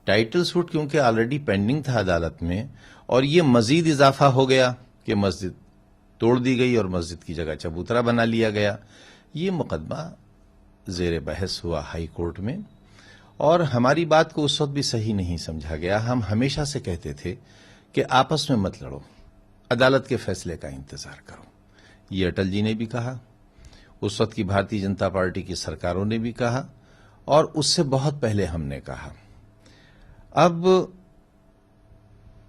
Title suit क्योंकि already pending था अदालत में, और ये मजीद इजाफा हो गया कि मस्जिद तोड़ दी गई और मस्जिद की जगह चबूतरा बना लिया गया। ये मुकदमा जेर बहस हुआ हाई कोर्ट में, और हमारी बात को उस वक्त भी सही नहीं समझा गया। हम हमेशा से कहते थे कि आपस में मत लड़ो, अदालत के फैसले का इंतजार करो। ये अटल जी ने भी कहा, उस वक्त की भारतीय जनता पार्टी की सरकारों ने भी कहा, और उससे बहुत पहले हमने कहा। अब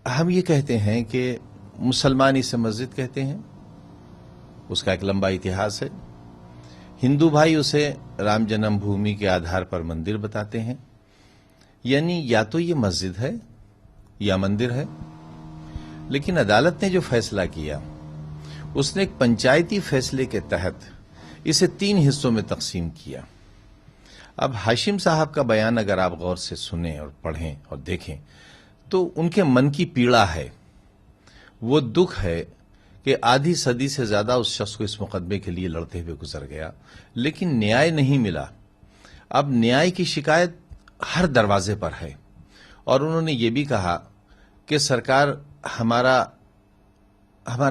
हम ये कहते हैं कि मुसलमान इसे मस्जिद कहते हैं, उसका एक लंबा इतिहास है। हिंदू भाई उसे राम जन्मभूमि के आधार पर मंदिर बताते हैं। यानी या तो ये मस्जिद है या मंदिर है। लेकिन अदालत ने जो फैसला किया, उसने एक पंचायती फैसले के तहत इसे 3 हिस्सों में तकसीम किया। अब हाशिम साहब का बयान अगर आप गौर से सुने और पढ़ें और देखें तो उनके मन की पीड़ा है, वो दुख है कि आधी सदी से ज्यादा उस शख्स को इस मुकदमे के लिए लड़ते हुए गुजर गया, लेकिन न्याय नहीं मिला। अब न्याय की शिकायत हर दरवाजे पर है, और उन्होंने ये भी कहा कि सरकार हमारा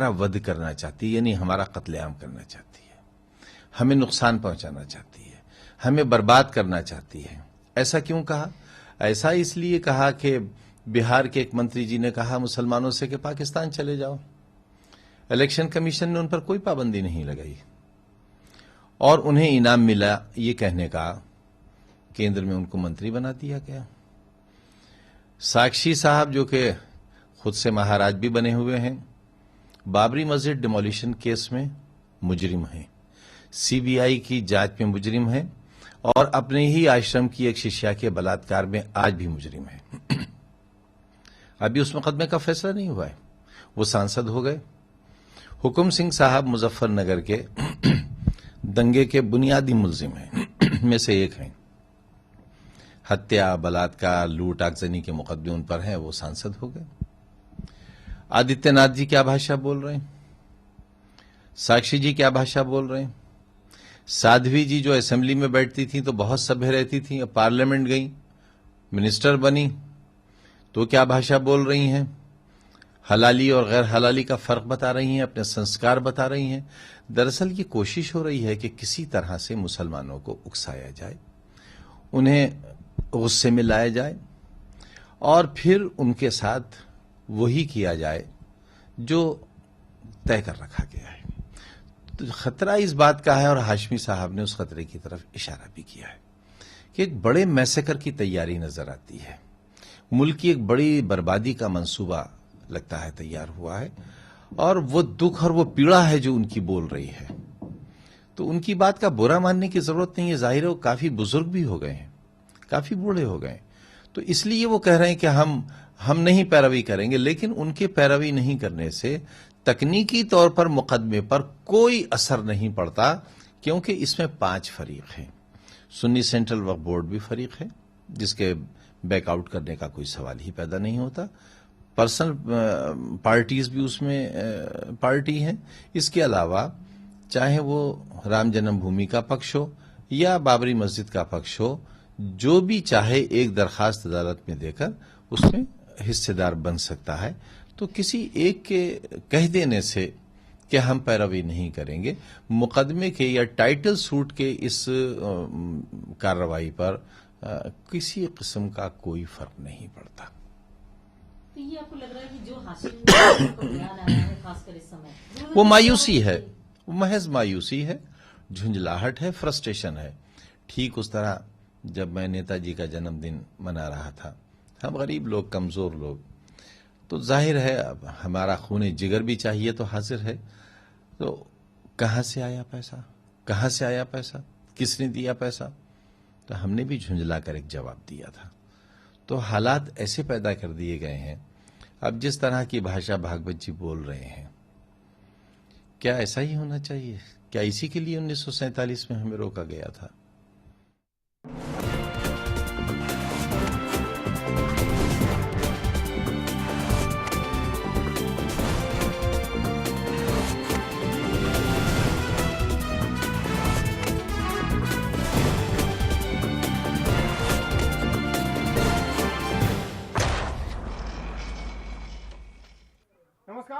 वध करना चाहती है, यानी हमारा कत्लेआम करना चाहती है, हमें नुकसान पहुंचाना चाहती है, हमें बर्बाद करना चाहती है। ऐसा क्यों कहा? ऐसा इसलिए कहा कि बिहार के एक मंत्री जी ने कहा मुसलमानों से कि पाकिस्तान चले जाओ। इलेक्शन कमीशन ने उन पर कोई पाबंदी नहीं लगाई, और उन्हें इनाम मिला ये कहने का, केंद्र में उनको मंत्री बना दिया गया। साक्षी साहब जो कि खुद से महाराज भी बने हुए हैं, बाबरी मस्जिद डिमोलिशन केस में मुजरिम हैं, सीबीआई की जांच में मुजरिम हैं, और अपने ही आश्रम की एक शिष्या के बलात्कार में आज भी मुजरिम है। अभी उस मुकदमे का फैसला नहीं हुआ है, वो सांसद हो गए। हुकुम सिंह साहब मुजफ्फरनगर के दंगे के बुनियादी मुलजिम हैं में से एक हैं। हत्या, बलात्कार, लूट, आगजनी के मुकदमे उन पर हैं, वो सांसद हो गए। आदित्यनाथ जी क्या भाषा बोल रहे हैं, साक्षी जी क्या भाषा बोल रहे हैं, साध्वी जी जो असेंबली में बैठती थी तो बहुत सभ्य रहती थी, अब पार्लियामेंट गई, मिनिस्टर बनी तो क्या भाषा बोल रही हैं, हलाली और गैर हलाली का फर्क बता रही हैं, अपने संस्कार बता रही हैं। दरअसल ये कोशिश हो रही है कि किसी तरह से मुसलमानों को उकसाया जाए, उन्हें गुस्से में लाया जाए, और फिर उनके साथ वही किया जाए जो तय कर रखा गया है। तो खतरा इस बात का है, और हाशमी साहब ने उस खतरे की तरफ इशारा भी किया है कि एक बड़े मैसेकर की तैयारी नजर आती है, मुल्क की एक बड़ी बर्बादी का मंसूबा लगता है तैयार हुआ है, और वो दुख और वो पीड़ा है जो उनकी बोल रही है। तो उनकी बात का बुरा मानने की जरूरत नहीं है, जाहिर है वो काफी बुजुर्ग भी हो गए हैं, काफी बूढ़े हो गए, तो इसलिए वो कह रहे हैं कि हम नहीं पैरवी करेंगे। लेकिन उनके पैरवी नहीं करने से तकनीकी तौर पर मुकदमे पर कोई असर नहीं पड़ता, क्योंकि इसमें 5 फरीक हैं। सुन्नी सेंट्रल वक्फ बोर्ड भी फरीक है, जिसके बैकआउट करने का कोई सवाल ही पैदा नहीं होता। पर्सनल पार्टीज भी उसमें पार्टी हैं। इसके अलावा चाहे वो राम जन्मभूमि का पक्ष हो या बाबरी मस्जिद का पक्ष हो, जो भी चाहे एक दरखास्त अदालत में देकर उसमें हिस्सेदार बन सकता है। तो किसी एक के कह देने से कि हम पैरवी नहीं करेंगे, मुकदमे के या टाइटल सूट के इस कार्रवाई पर किसी किस्म का कोई फर्क नहीं पड़ता। तो ये आपको लग रहा है कि जो हासिल को बयान आया है खासकर इस समय, वो मायूसी है, वो महज मायूसी है, झुंझलाहट है, फ्रस्ट्रेशन है। ठीक उस तरह जब मैं नेताजी का जन्मदिन मना रहा था, हम गरीब लोग, कमजोर लोग, तो जाहिर है अब हमारा खून जिगर भी चाहिए तो हाजिर है। तो कहां से आया पैसा, कहां से आया पैसा, किसने दिया पैसा, तो हमने भी झुंझला कर एक जवाब दिया था। तो हालात ऐसे पैदा कर दिए गए हैं। अब जिस तरह की भाषा भागवत जी बोल रहे हैं, क्या ऐसा ही होना चाहिए? क्या इसी के लिए 1947 में हमें रोका गया था?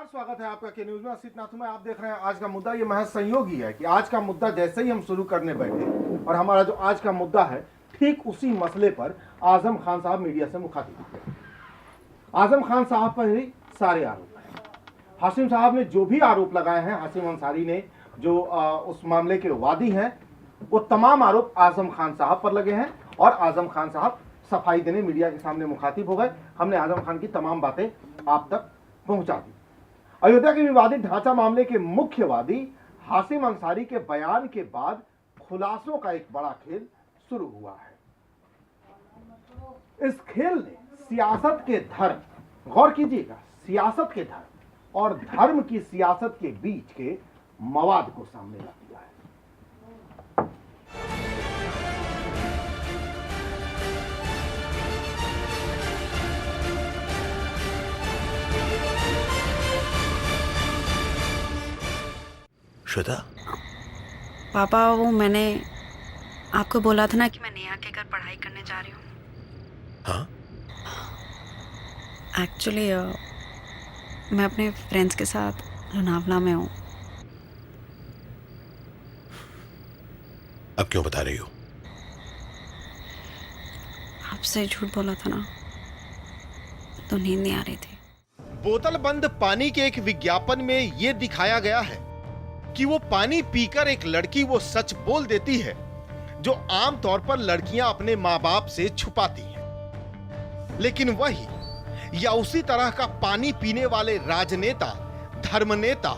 नमस्कार, स्वागत है आपका के न्यूज में। असित नाथू में आप देख रहे हैं आज का मुद्दा। ये महज संयोग ही है कि आज का मुद्दा जैसे ही हम शुरू करने बैठे और हमारा जो आज का मुद्दा है ठीक उसी मसले पर आजम खान साहब मीडिया से मुखातिब हुए। आजम खान साहब पर ही सारे आरोप हैं। हाशिम साहब ने जो भी आरोप लगाए हैं, हाशिम अंसारी ने जो उस मामले के वादी हैं, वो तमाम आरोप आजम खान साहब पर लगे हैं और आजम खान साहब सफाई देने मीडिया के सामने मुखातिब हो गए। हमने आजम खान की तमाम बातें आप तक पहुंचा दी। अयोध्या के विवादित ढांचा मामले के मुख्य वादी हाशिम अंसारी के बयान के बाद खुलासों का एक बड़ा खेल शुरू हुआ है। इस खेल ने सियासत के धर्म, गौर कीजिएगा, सियासत के धर्म और धर्म की सियासत के बीच के मवाद को सामने ला दिया है। श्वेता, पापा, वो मैंने आपको बोला था ना कि मैं नेहा के घर पढ़ाई करने जा रही हूँ। हाँ? एक्चुअली मैं अपने फ्रेंड्स के साथ लोनावला में हूँ। अब क्यों बता रही हो? आपसे झूठ बोला था ना, तो नींद नहीं आ रही थी। बोतल बंद पानी के एक विज्ञापन में यह दिखाया गया है कि वो पानी पीकर एक लड़की वो सच बोल देती है जो आमतौर पर लड़कियां अपने माँ बाप से छुपाती हैं। लेकिन वही या उसी तरह का पानी पीने वाले राजनेता, धर्मनेता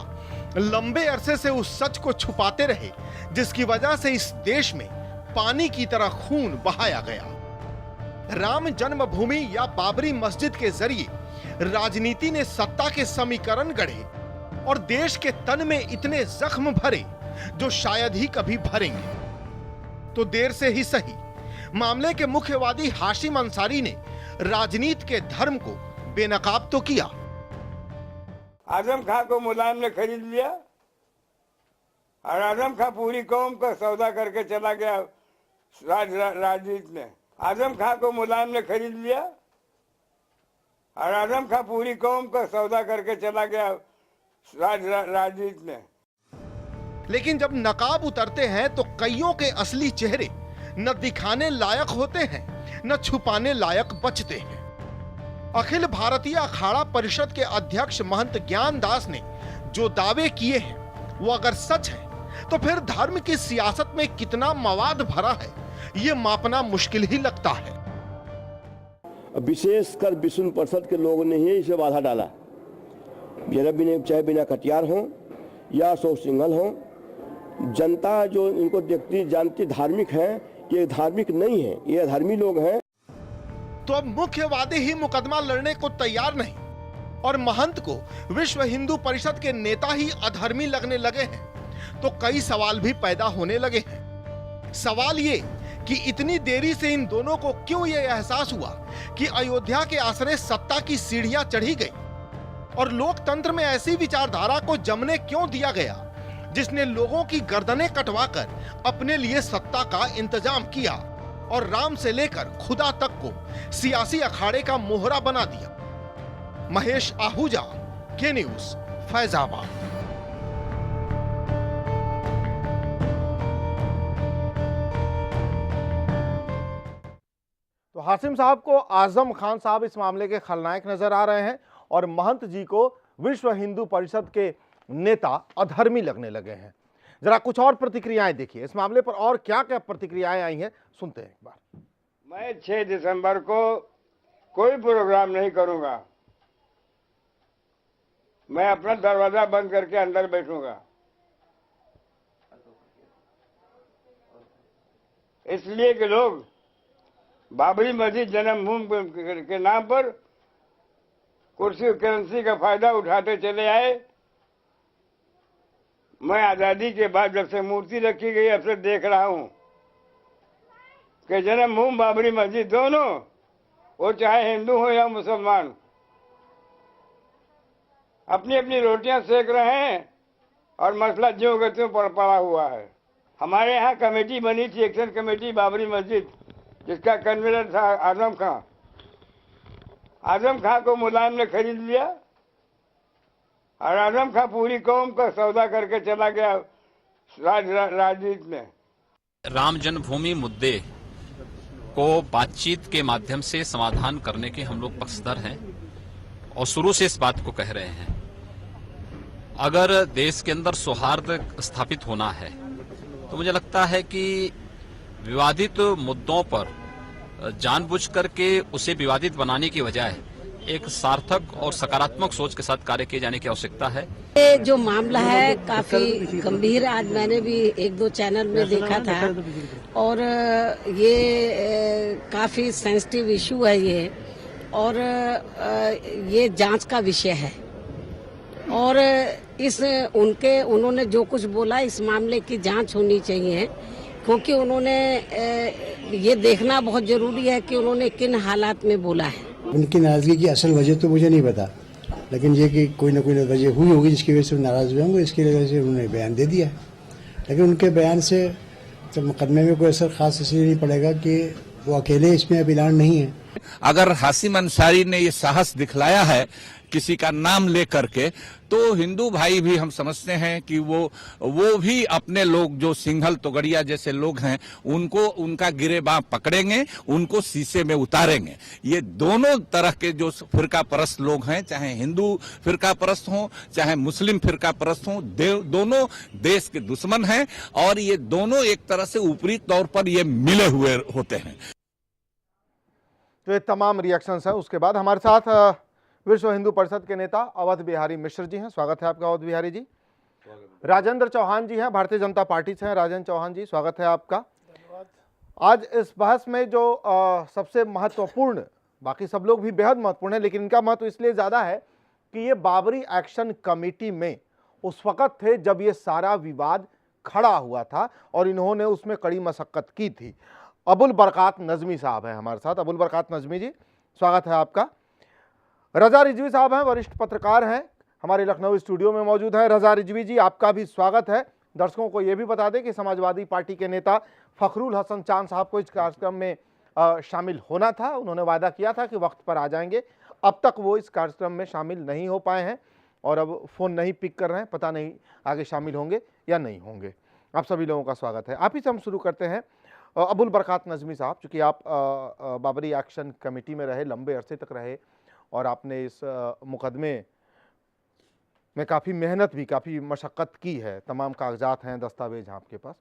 लंबे अरसे से उस सच को छुपाते रहे जिसकी वजह से इस देश में पानी की तरह खून बहाया गया। राम जन्मभूमि या बाबरी मस्जिद के जरिए राजनीति ने सत्ता के समीकरण गढ़े और देश के तन में इतने जख्म भरे जो शायद ही कभी भरेंगे। तो देर से ही सही, मामले के मुख्यवादी हाशिम अंसारी ने राजनीति के धर्म को बेनकाब तो किया। आजम खां को मुलायम ने खरीद लिया और आजम खां पूरी कौम का सौदा करके चला गया। राजनीति ने आजम खां को मुलायम ने खरीद लिया और आजम खां पूरी कौम का सौदा करके चला गया राजनीति ने। लेकिन जब नकाब उतरते हैं तो कईयों के असली चेहरे न दिखाने लायक होते हैं न छुपाने लायक बचते हैं। अखिल भारतीय अखाड़ा परिषद के अध्यक्ष महंत ज्ञान दास ने जो दावे किए हैं वो अगर सच है तो फिर धर्म की सियासत में कितना मवाद भरा है ये मापना मुश्किल ही लगता है। विशेषकर विष्णु परिषद के लोगों ने ही इसे बाधा डाला। चाहे बिना कटियार हो या सौ सिंगल हो, जनता जो इनको देखती जानती धार्मिक है, ये धार्मिक नहीं है, ये अधर्मी लोग हैं। तो अब मुख्यवादी ही मुकदमा लड़ने को तैयार नहीं और महंत को विश्व हिंदू परिषद के नेता ही अधर्मी लगने लगे हैं तो कई सवाल भी पैदा होने लगे हैं। सवाल ये कि इतनी देरी से इन दोनों को क्यों ये एहसास हुआ कि अयोध्या के आसरे सत्ता की सीढ़ियां चढ़ी गई और लोकतंत्र में ऐसी विचारधारा को जमने क्यों दिया गया जिसने लोगों की गर्दनें कटवाकर अपने लिए सत्ता का इंतजाम किया और राम से लेकर खुदा तक को सियासी अखाड़े का मोहरा बना दिया। महेश आहूजा, के न्यूज, फैजाबाद। तो हाशिम साहब को आजम खान साहब इस मामले के खलनायक नजर आ रहे हैं और महंत जी को विश्व हिंदू परिषद के नेता अधर्मी लगने लगे हैं। जरा कुछ और प्रतिक्रियाएं देखिए इस मामले पर, और क्या क्या प्रतिक्रियाएं आई हैं सुनते हैं एक बार। मैं 6 दिसंबर को कोई प्रोग्राम नहीं करूंगा। मैं अपना दरवाजा बंद करके अंदर बैठूंगा, इसलिए कि लोग बाबरी मस्जिद जन्मभूमि के नाम पर कुर्सी करेंसी का फायदा उठाते चले आए। मैं आजादी के बाद जब से मूर्ति रखी गई अब से देख रहा हूं कि जन्मभूमि बाबरी मस्जिद दोनों, वो चाहे हिंदू हो या मुसलमान, अपनी अपनी रोटियां सेक रहे हैं और मसला ज्यों का त्यों पड़ा हुआ है। हमारे यहाँ कमेटी बनी थी, एक्शन कमेटी बाबरी मस्जिद, जिसका कन्वीनर था आजम खां। आजम खां को मुलायम ने खरीद लिया और आजम खां पूरी कौम का सौदा करके चला गया राजनीति में। राम जन्मभूमि मुद्दे को बातचीत के माध्यम से समाधान करने के हम लोग पक्षधर हैं और शुरू से इस बात को कह रहे हैं। अगर देश के अंदर सौहार्द स्थापित होना है तो मुझे लगता है कि विवादित मुद्दों पर जानबूझ करके उसे विवादित बनाने की बजाय एक सार्थक और सकारात्मक सोच के साथ कार्य किए जाने की आवश्यकता है। ये जो मामला है काफी गंभीर, आज मैंने भी एक दो चैनल में देखा था और ये काफी सेंसिटिव इशू है ये, और ये जांच का विषय है। और उन्होंने जो कुछ बोला इस मामले की जांच होनी चाहिए, क्योंकि उन्होंने ये देखना बहुत जरूरी है कि उन्होंने किन हालात में बोला है। उनकी नाराजगी की असल वजह तो मुझे नहीं पता, लेकिन ये कि कोई ना कोई वजह हुई होगी जिसकी वजह से वो नाराज हुए होंगे, इसकी वजह से उन्होंने बयान दे दिया। लेकिन उनके बयान से तो मुकदमे में कोई असर खास इसलिए नहीं पड़ेगा कि वो अकेले इसमें अब ऐलान नहीं है। अगर हाशिम अंसारी ने ये साहस दिखलाया है किसी का नाम ले करके, तो हिंदू भाई भी हम समझते हैं कि वो भी अपने लोग जो सिंघल तोगड़िया जैसे लोग हैं उनको उनका गिरेबां पकड़ेंगे, उनको शीशे में उतारेंगे। ये दोनों तरह के जो फिरका परस्त लोग हैं, चाहे हिंदू फिरका परस्त हों चाहे मुस्लिम फिरका परस्त हों, दोनों देश के दुश्मन हैं और ये दोनों एक तरह से ऊपरी तौर पर ये मिले हुए होते हैं। तो ये तमाम रिएक्शंस हैं। उसके बाद हमारे साथ विश्व हिंदू परिषद के नेता अवध बिहारी मिश्र जी हैं। स्वागत है आपका अवध बिहारी जी। राजेंद्र चौहान जी हैं, भारतीय जनता पार्टी से हैं। राजेंद्र चौहान जी, स्वागत है आपका। आज इस बहस में जो सबसे महत्वपूर्ण, बाकी सब लोग भी बेहद महत्वपूर्ण है, लेकिन इनका महत्व इसलिए ज्यादा है कि ये बाबरी एक्शन कमेटी में उस वक्त थे जब ये सारा विवाद खड़ा हुआ था और इन्होंने उसमें कड़ी मशक्कत की थी। अबुल बरकात नजमी साहब हैं हमारे साथ। अबुल बरकात नजमी जी, स्वागत है आपका। रजा रिजवी साहब हैं, वरिष्ठ पत्रकार हैं, हमारे लखनऊ स्टूडियो में मौजूद हैं। रजा रिजवी जी, आपका भी स्वागत है। दर्शकों को यह भी बता दें कि समाजवादी पार्टी के नेता फखरुल हसन चांद साहब को इस कार्यक्रम में शामिल होना था। उन्होंने वादा किया था कि वक्त पर आ जाएंगे। अब तक वो इस कार्यक्रम में शामिल नहीं हो पाए हैं और अब फ़ोन नहीं पिक कर रहे हैं। पता नहीं आगे शामिल होंगे या नहीं होंगे। आप सभी लोगों का स्वागत है। आप ही से हम शुरू करते हैं। अबुल बरकात नजमी साहब, चूँकि आप बाबरी एक्शन कमेटी में रहे, लंबे अरसे तक रहे और आपने इस मुकदमे में काफ़ी मेहनत भी, काफ़ी मशक्क़त की है, तमाम कागजात हैं, दस्तावेज हैं आपके पास।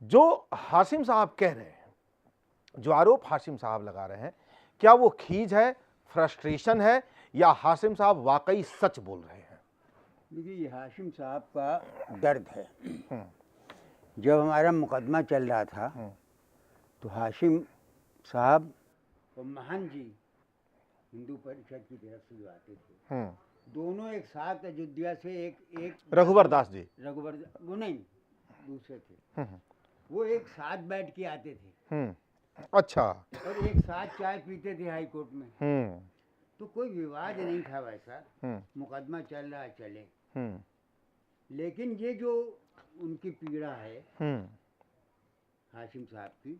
जो हाशिम साहब कह रहे हैं, जो आरोप हाशिम साहब लगा रहे हैं, क्या वो खीज है, फ्रस्ट्रेशन है, या हाशिम साहब वाकई सच बोल रहे हैं? देखिए, ये हाशिम साहब का दर्द है। जब हमारा मुकदमा चल रहा था तो हाशिम साहब और महन जी हिंदू परिषद की तरफ से जो आते थे, दोनों एक साथ अयोध्या से एक रघुवर दास जी, वो नहीं, दूसरे थे, वो एक साथ बैठ के आते थे। अच्छा। और एक साथ चाय पीते थे हाई कोर्ट में। तो कोई विवाद नहीं था वैसा, मुकदमा चल रहा है, चले। लेकिन ये जो उनकी पीड़ा है हाशिम साहब की,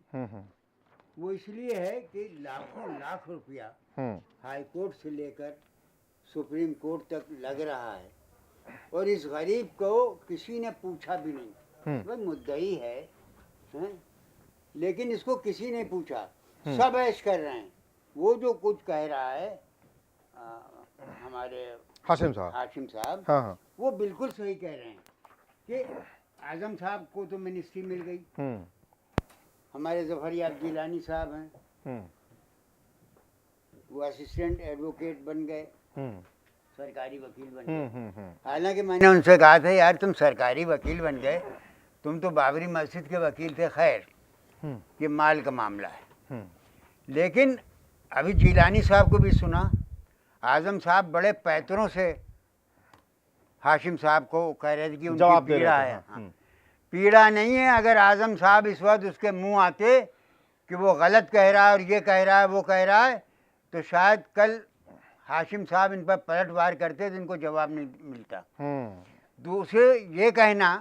वो इसलिए है कि लाखों लाख रुपया हाई कोर्ट से लेकर सुप्रीम कोर्ट तक लग रहा है और इस गरीब को किसी ने पूछा भी नहीं। वह मुद्दई है, लेकिन इसको किसी ने पूछा, सब ऐश कर रहे हैं। वो जो कुछ कह रहा है हमारे हाशिम साहब, हाँ। वो बिल्कुल सही कह रहे हैं कि आजम साहब को तो मिनिस्ट्री मिल गई, हमारे जफरयाब जिलानी साहब हैं, वो असिस्टेंट एडवोकेट बन गए, सरकारी वकील बन गए। हालांकि मैंने उनसे कहा था, यार तुम सरकारी वकील बन गए, तुम तो बाबरी मस्जिद के वकील थे। खैर, ये माल का मामला है। लेकिन अभी जिलानी साहब को भी सुना, आजम साहब बड़े पैतरों से हाशिम साहब को कह रहे थे कि उनकी पीड़ा है। पीड़ा नहीं है। अगर आजम साहब इस वक्त उसके मुंह आते कि वो गलत कह रहा है और ये कह रहा है, वो कह रहा है, तो शायद कल हाशिम साहब इन पर पलटवार करते तो इनको जवाब नहीं मिलता। दूसरे ये कहना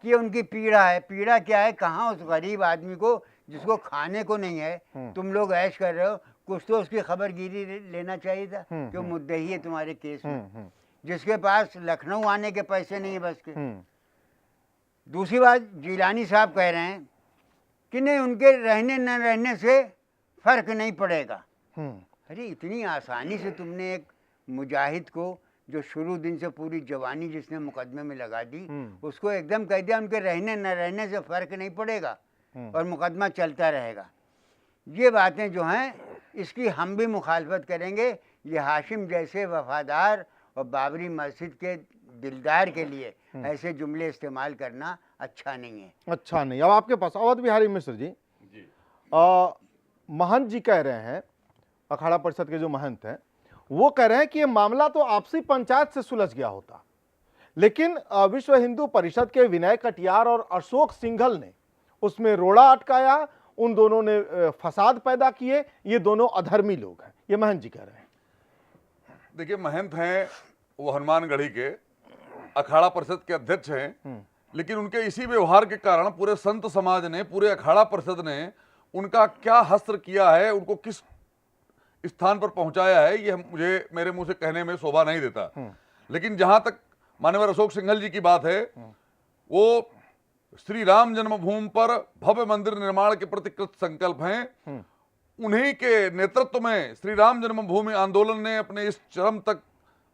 कि उनकी पीड़ा है, पीड़ा क्या है? कहाँ उस गरीब आदमी को जिसको खाने को नहीं है, तुम लोग ऐश कर रहे हो, कुछ तो उसकी खबरगिरी लेना चाहिए था कि वो मुद्दई है तुम्हारे केस में। जिसके पास लखनऊ आने के पैसे नहीं है बस के। दूसरी बात, जिलानी साहब कह रहे हैं कि नहीं, उनके रहने न रहने से फर्क नहीं पड़ेगा। अरे इतनी आसानी से तुमने एक मुजाहिद को जो शुरू दिन से पूरी जवानी जिसने मुकदमे में लगा दी, उसको एकदम कह दिया उनके रहने न रहने से फर्क नहीं पड़ेगा और मुकदमा चलता रहेगा। ये बातें जो हैं इसकी हम भी मुखालफत करेंगे। ये हाशिम जैसे वफादार और बाबरी मस्जिद के दिलदार के लिए ऐसे जुमले इस्तेमाल करना अच्छा नहीं है। अच्छा नहीं। अब आपके पास अवध बिहारी मिश्र जी, महंत जी कह रहे हैं, अखाड़ा परिषद के जो महंत हैं, वो कह रहे हैं कि ये मामला तो आपसी पंचायत से सुलझ गया होता, लेकिन विश्व हिंदू परिषद के विनय कटियार और अशोक सिंघल ने उसमें रोड़ा अटकाया, उन दोनों ने फसाद पैदा किए, ये दोनों अधर्मी लोग हैं। ये महंत जी कह रहे हैं। देखिए, महंत हैं वो हनुमानगढ़ी के, अखाड़ा परिषद के अध्यक्ष हैं, लेकिन उनके इसी व्यवहार के कारण पूरे संत समाज ने, पूरे अखाड़ा परिषद ने उनका क्या हस्त्र किया है, उनको किस स्थान पर पहुंचाया है, ये मुझे मेरे मुंह से कहने में शोभा नहीं देता। लेकिन जहां तक माननीय अशोक सिंघल जी की बात है, वो श्री राम जन्मभूमि पर भव्य मंदिर निर्माण के प्रति कृत संकल्प हैं। उन्हीं के नेतृत्व में श्री राम जन्मभूमि आंदोलन ने अपने इस चरम तक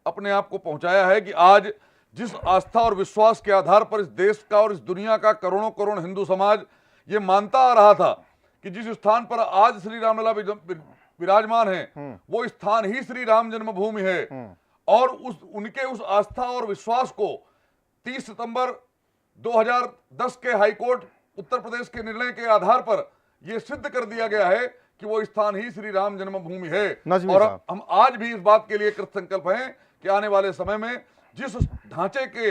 अपने आप को पहुंचाया है कि आज जिस आस्था और विश्वास के आधार पर इस देश का और इस दुनिया का करोड़ों करोड़ हिंदू समाज ये मानता आ रहा था कि जिस स्थान पर आज श्री रामलला विराजमान है, वो स्थान ही श्री राम जन्मभूमि है। और उनके उस आस्था और विश्वास को 30 सितंबर 2010 के हाईकोर्ट उत्तर प्रदेश के निर्णय के आधार पर यह सिद्ध कर दिया गया है कि वो स्थान ही श्री राम जन्मभूमि है। और हम आज भी इस बात के लिए कृत संकल्प हैं कि आने वाले समय में जिस ढांचे के,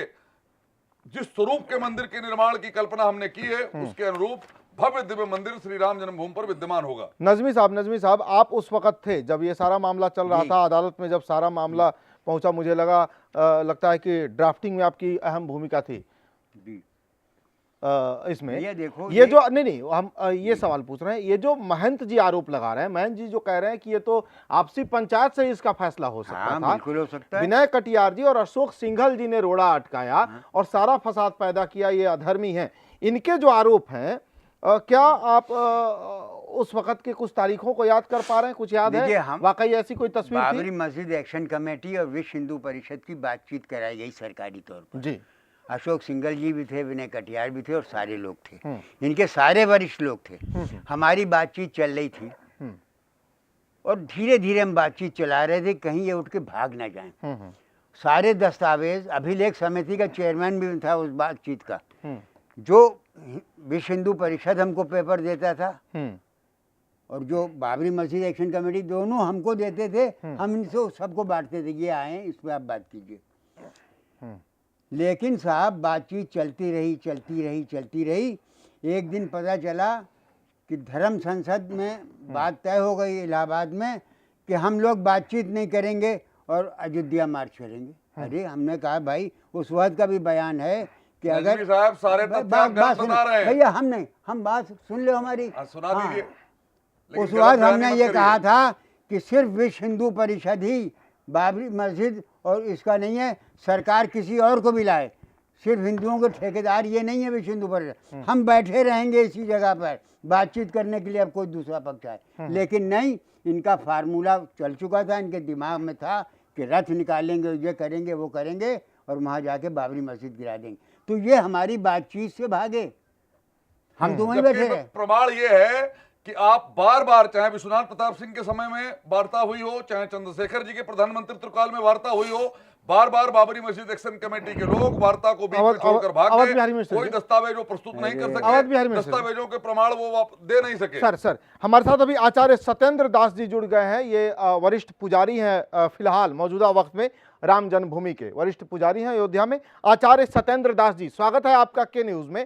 जिस स्वरूप के मंदिर के निर्माण की कल्पना हमने की है, उसके अनुरूप भव्य दिव्य मंदिर श्री राम जन्मभूमि पर विद्यमान होगा। नजमी साहब, आप उस वक्त थे जब ये सारा मामला चल रहा था अदालत में, जब सारा मामला पहुंचा, मुझे लगता है कि ड्राफ्टिंग में आपकी अहम भूमिका थी इसमें। ये देखो, ये जो नहीं हम ये सवाल पूछ रहे हैं, ये जो महंत जी आरोप लगा रहे हैं, महंत जी जो कह रहे हैं कि ये तो आपसी पंचायत से इसका फैसला हो सकता था, बिल्कुल हो सकता है। विनय कटियार जी और अशोक सिंघल जी ने रोड़ा अटकाया और सारा फसाद पैदा किया, ये अधर्मी हैं। इनके जो आरोप हैं, क्या आप उस वक्त की कुछ तारीखों को याद कर पा रहे हैं? कुछ याद है? वाकई ऐसी कोई तस्वीर थी? बाबरी मस्जिद एक्शन कमेटी और विश्व हिंदू परिषद की बातचीत कराई गई सरकारी तौर पर जी। अशोक सिंघल जी भी थे, विनय कटियार भी थे और सारे लोग थे, इनके सारे वरिष्ठ लोग थे। हमारी बातचीत चल रही थी और धीरे धीरे हम बातचीत चला रहे थे, कहीं ये उठ के भाग ना जाएं। सारे दस्तावेज, अभिलेख समिति का चेयरमैन भी था उस बातचीत का, जो विश्व हिंदू परिषद हमको पेपर देता था और जो बाबरी मस्जिद एक्शन कमेटी, दोनों हमको देते थे, हम इनसे सबको बांटते थे, ये आए इस पर आप बात कीजिए। लेकिन साहब बातचीत चलती रही। एक दिन पता चला कि धर्म संसद में बात तय हो गई इलाहाबाद में कि हम लोग बातचीत नहीं करेंगे और अयोध्या मार्च करेंगे। अरे हमने कहा भाई, उस वक्त का भी बयान है कि अगर साहब सारे भैया हम बात सुन लो हमारी, सुना दीजिए। उस वक्त हमने ये कहा था कि सिर्फ विश्व हिंदू परिषद ही बाबरी मस्जिद और इसका नहीं है, सरकार किसी और को भी लाए, सिर्फ हिंदुओं के ठेकेदार ये नहीं है विश्व हिंदू परिषद। हम बैठे रहेंगे इसी जगह पर बातचीत करने के लिए, अब कोई दूसरा पक्ष आए। लेकिन नहीं, इनका फार्मूला चल चुका था, इनके दिमाग में था कि रथ निकालेंगे, ये करेंगे वो करेंगे और वहाँ जाके बाबरी मस्जिद गिरा देंगे। तो ये हमारी बातचीत से भागे, हम तो वहीं बैठे रहे। प्रमाण ये है कि आप बार बार, चाहे विश्वनाथ प्रताप सिंह के समय में वार्ता हुई हो, चाहे चंद्रशेखर जी के प्रधानमंत्री काल में वार्ता हुई हो, बार बार बाबरी मस्जिद एक्शन कमेटी के लोग वार्ता को बीच में छोड़कर भाग गए। कोई दस्तावेज वो प्रस्तुत नहीं कर सके, दस्तावेजों के प्रमाण वो दे नहीं सके। सर हमारे साथ अभी आचार्य सत्येंद्र दास जी जुड़ गए हैं। ये वरिष्ठ पुजारी हैं, फिलहाल मौजूदा वक्त में राम जन्मभूमि के वरिष्ठ पुजारी हैं अयोध्या में। आचार्य सत्येंद्र दास जी, स्वागत है आपका के न्यूज में।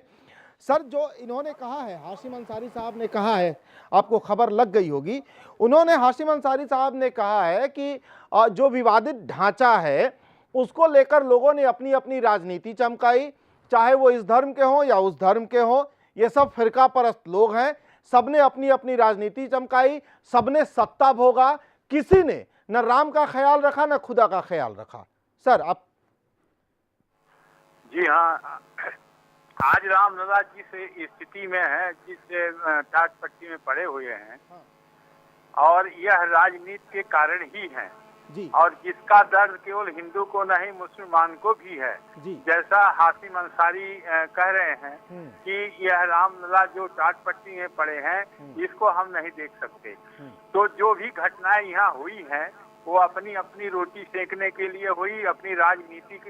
सर, जो इन्होंने कहा है, हाशिम अंसारी साहब ने कहा है, आपको खबर लग गई होगी, उन्होंने, हाशिम अंसारी साहब ने कहा है कि जो विवादित ढांचा है उसको लेकर लोगों ने अपनी अपनी राजनीति चमकाई, चाहे वो इस धर्म के हों या उस धर्म के हों, ये सब फिरका परस्त लोग हैं, सबने अपनी अपनी राजनीति चमकाई, सबने सत्ता भोगा, किसी ने न राम का ख्याल रखा न खुदा का ख्याल रखा। सर आप। जी हाँ, आज रामलला जिस स्थिति में है, जिस टाट पट्टी में पड़े हुए हैं, और यह राजनीति के कारण ही है जी। और जिसका दर्द केवल हिंदू को नहीं मुसलमान को भी है जी। जैसा हाशिम अंसारी कह रहे हैं कि यह रामलला जो टाट पट्टी में पड़े हैं इसको हम नहीं देख सकते। तो जो भी घटनाएं यहाँ हुई हैं वो अपनी अपनी रोटी सेकने के लिए हुई, अपनी राजनीतिक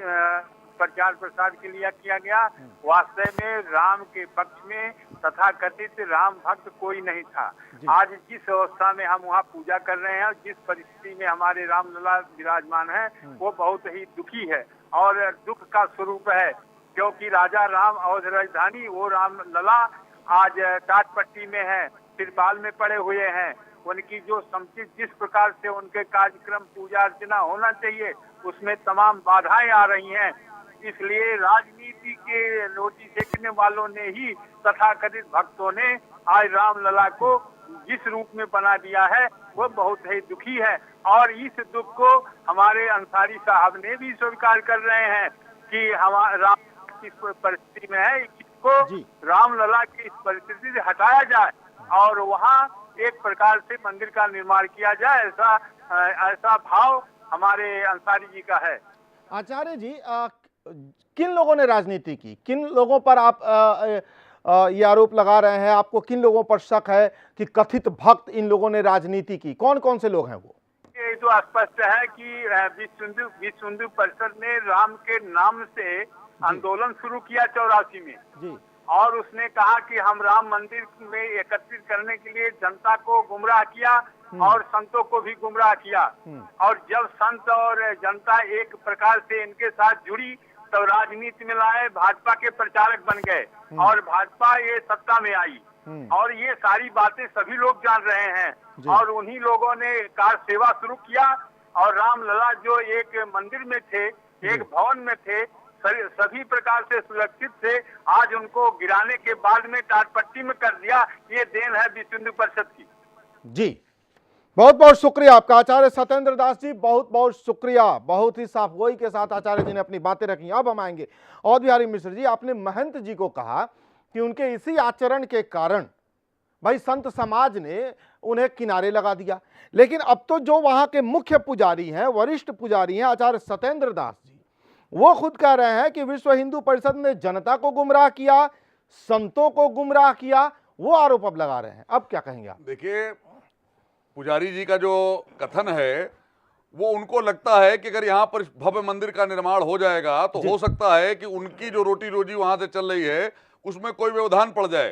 प्रचार प्रसार के लिए किया गया। वास्तव में राम के पक्ष में तथा कथित राम भक्त कोई नहीं था। आज जिस अवस्था में हम वहाँ पूजा कर रहे हैं, जिस परिस्थिति में हमारे रामलला विराजमान है, वो बहुत ही दुखी है और दुख का स्वरूप है, क्योंकि राजा राम अवध राजधानी वो रामलला आज टाट पट्टी में है, तिरपाल में पड़े हुए हैं। उनकी जो समुचित जिस प्रकार से उनके कार्यक्रम पूजा अर्चना होना चाहिए उसमें तमाम बाधाएं आ रही हैं। इसलिए राजनीति के रोटी सेकने वालों ने ही तथाकथित भक्तों ने आज रामलला को जिस रूप में बना दिया है वो बहुत ही दुखी है। और इस दुख को हमारे अंसारी साहब ने भी स्वीकार कर रहे हैं कि हमारा राम किस परिस्थिति में है, इसको रामलला की इस परिस्थिति से हटाया जाए और वहाँ एक प्रकार से मंदिर का निर्माण किया जाए, ऐसा भाव हमारे अंसारी जी का है। आचार्य जी, किन लोगों ने राजनीति की, किन लोगों पर आप ये आरोप लगा रहे हैं, आपको किन लोगों पर शक है कि कथित भक्त इन लोगों ने राजनीति की? कौन कौन से लोग हैं वो? ये तो स्पष्ट है कि विश्व हिंदू परिषद ने राम के नाम से आंदोलन शुरू किया 84 में जी। और उसने कहा कि हम राम मंदिर में एकत्रित करने के लिए जनता को गुमराह किया और संतों को भी गुमराह किया। और जब संत और जनता एक प्रकार से इनके साथ जुड़ी तो राजनीति में लाए, भाजपा के प्रचारक बन गए और भाजपा ये सत्ता में आई। और ये सारी बातें सभी लोग जान रहे हैं और उन्हीं लोगों ने कार सेवा शुरू किया और रामलला जो एक मंदिर में थे, एक भवन में थे, सभी प्रकार से सुरक्षित थे, आज उनको गिराने के बाद में टाट पट्टी में कर दिया। ये देन है विश्व हिंदू परिषद की। जी, बहुत बहुत शुक्रिया आपका आचार्य सत्येंद्र दास जी, बहुत बहुत शुक्रिया। बहुत ही साफ गोई के साथ आचार्य जी ने अपनी बातें रखी। अब हम आएंगे अवध बिहारी मिश्र जी। आपने महंत जी को कहा कि उनके इसी आचरण के कारण भाई संत समाज ने उन्हें किनारे लगा दिया, लेकिन अब तो जो वहां के मुख्य पुजारी हैं, वरिष्ठ पुजारी हैं आचार्य सत्येंद्र दास जी, वो खुद कह रहे हैं कि विश्व हिंदू परिषद ने जनता को गुमराह किया, संतों को गुमराह किया। वो आरोप अब लगा रहे हैं। अब क्या कहेंगे आप? देखिए, पुजारी जी का जो कथन है वो उनको लगता है कि अगर यहाँ पर भव्य मंदिर का निर्माण हो जाएगा तो हो सकता है कि उनकी जो रोटी रोजी वहां से चल रही है उसमें कोई व्यवधान पड़ जाए।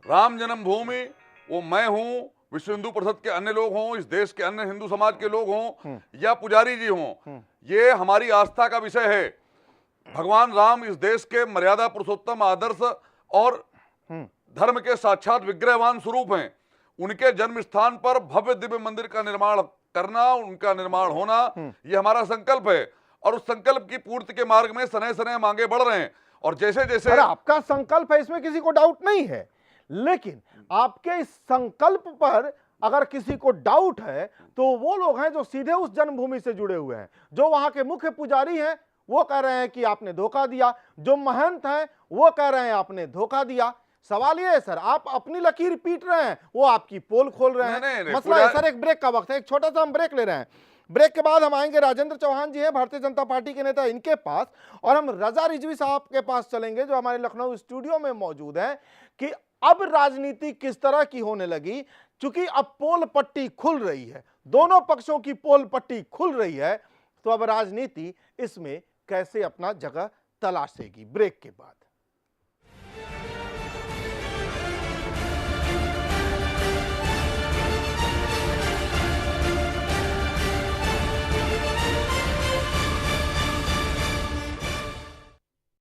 राम जन्मभूमि वो मैं हूँ, विश्व हिंदू परिषद के अन्य लोग हों, इस देश के अन्य हिंदू समाज के लोग हों या पुजारी जी हों, ये हमारी आस्था का विषय है। भगवान राम इस देश के मर्यादा पुरुषोत्तम, आदर्श और धर्म के साक्षात विग्रहवान स्वरूप हैं। उनके जन्म स्थान पर भव्य दिव्य मंदिर का निर्माण करना, उनका निर्माण होना, ये हमारा संकल्प है और उस संकल्प की पूर्ति के मार्ग में सने सने हम आगे बढ़ रहे हैं। और जैसे जैसे आपका संकल्प है, इसमें किसी को डाउट नहीं है, लेकिन आपके इस संकल्प पर अगर किसी को डाउट है तो वो लोग हैं जो सीधे उस जन्मभूमि से जुड़े हुए हैं। जो वहां के मुख्य पुजारी हैं वो कह रहे हैं कि आपने धोखा दिया, जो महंत हैं वो कह रहे हैं आपने धोखा दिया। सवाल ये है सर, आप अपनी लकीर पीट रहे हैं, वो आपकी पोल खोल रहे हैं। नहीं, मसला है सर, एक ब्रेक का वक्त है, एक छोटा सा हम ब्रेक ले रहे हैं। ब्रेक के बाद हम आएंगे, राजेंद्र चौहान जी हैं भारतीय जनता पार्टी के नेता, इनके पास, और हम रजा रिजवी साहब के पास चलेंगे जो हमारे लखनऊ स्टूडियो में मौजूद हैं कि अब राजनीति किस तरह की होने लगी। चूंकि अब पोल पट्टी खुल रही है, दोनों पक्षों की पोल पट्टी खुल रही है, तो अब राजनीति इसमें कैसे अपना जगह तलाशेगी। ब्रेक के बाद।